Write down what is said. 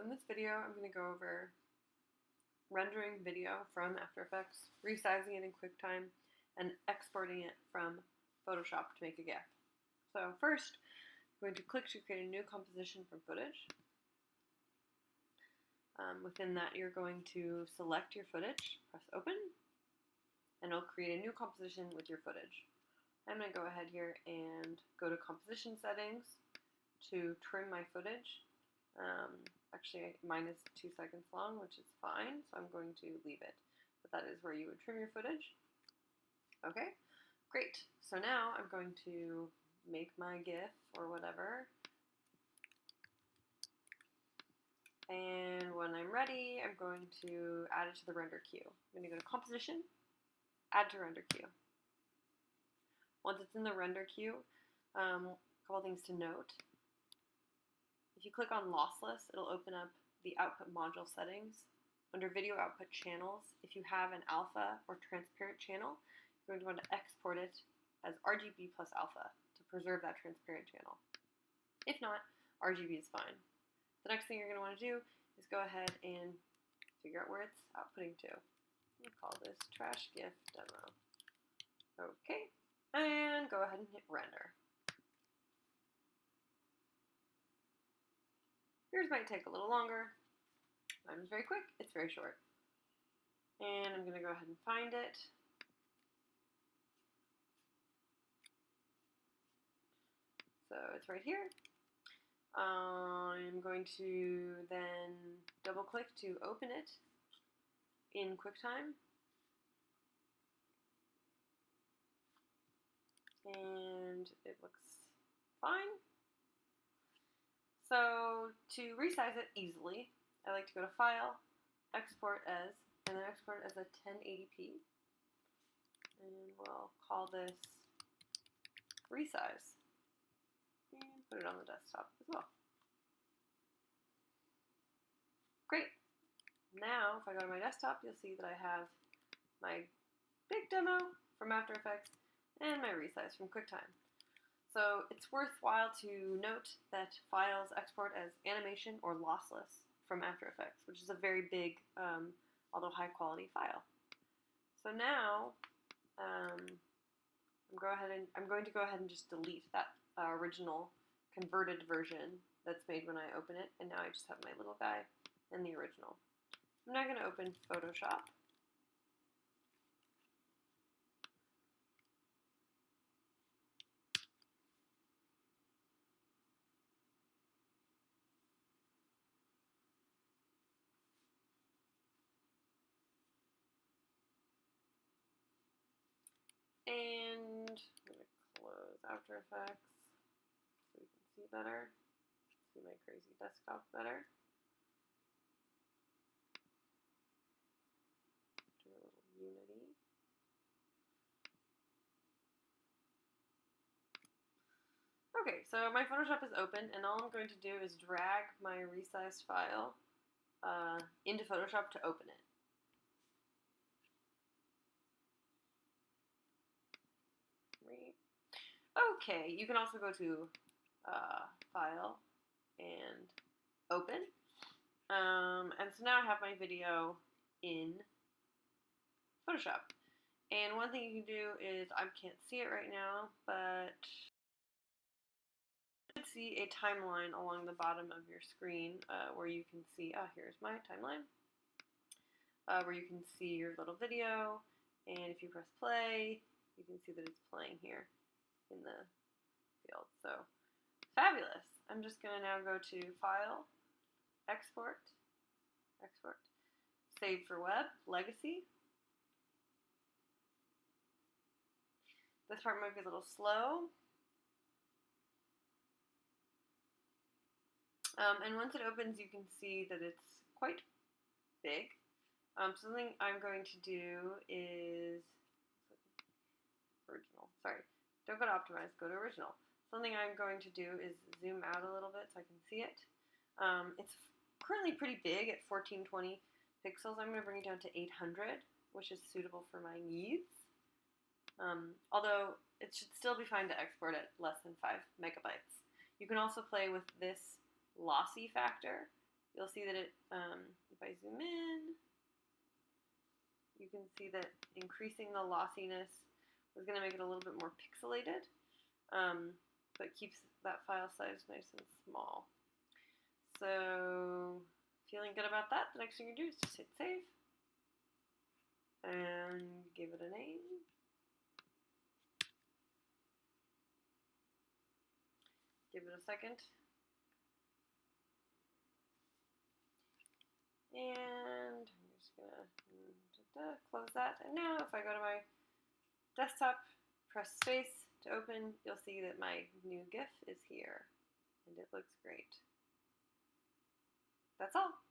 in this video, I'm going to go over rendering video from After Effects, resizing it in Quicktime, and exporting it from Photoshop to make a GIF. So first, I'm going to click to create a new composition from footage. Within that, you're going to select your footage, press open, and it'll create a new composition with your footage. I'm going to go ahead here and go to composition settings to trim my footage. Actually, mine is 2 seconds long, which is fine, so I'm going to leave it. But that is where you would trim your footage. Okay, great. So now I'm going to make my GIF or whatever. And when I'm ready, I'm going to add it to the render queue. I'm going to go to Composition, Add to Render Queue. Once it's in the render queue, a couple things to note. If you click on Lossless, it'll open up the output module settings. Under Video Output Channels, if you have an alpha or transparent channel, you're going to want to export it as RGB plus alpha to preserve that transparent channel. If not, RGB is fine. The next thing you're going to want to do is go ahead and figure out where it's outputting to. We'll call this Trash GIF Demo. Okay, and go ahead and hit Render. Yours might take a little longer. Mine was very quick, it's very short. And I'm going to go ahead and find it. So it's right here. I'm going to then double click to open it in Quicktime. And it looks fine. So to resize it easily, I like to go to File, Export As, and then export as a 1080p. And we'll call this Resize. And put it on the desktop as well. Great. Now, if I go to my desktop, you'll see that I have my big demo from After Effects and my resize from Quicktime. So it's worthwhile to note that files export as animation or lossless from After Effects, which is a very big, although high quality file. So now I'm going to go ahead and just delete that original converted version that's made when I open it, and now I just have my little guy and the original. I'm now going to open Photoshop. And I'm going to close After Effects so you can see better, see my crazy desktop better. Do a little Unity. Okay, so my Photoshop is open, and all I'm going to do is drag my resized file into Photoshop to open it. Okay, you can also go to File and Open. And so now I have my video in Photoshop. And one thing you can do is, I can't see it right now, but you should see a timeline along the bottom of your screen where you can see, here's my timeline, where you can see your little video, and if you press play, you can see that it's playing here in the field. So fabulous. I'm just going to now go to File, Export, Save for Web, Legacy. This part might be a little slow. And once it opens, you can see that it's quite big. Something I'm going to do is original. Sorry, don't go to optimize, go to original. Something I'm going to do is zoom out a little bit so I can see it. It's currently pretty big at 1420 pixels. I'm going to bring it down to 800, which is suitable for my needs. Although it should still be fine to export at less than 5 megabytes. You can also play with this lossy factor you'll see that if I zoom in, you can see that increasing the lossiness is going to make it a little bit more pixelated, but keeps that file size nice and small. So, feeling good about that, the next thing you do is just hit save and give it a name. Give it a second. And I'm just gonna close that. And now if I go to my desktop, press space to open, you'll see that my new GIF is here. And it looks great. That's all.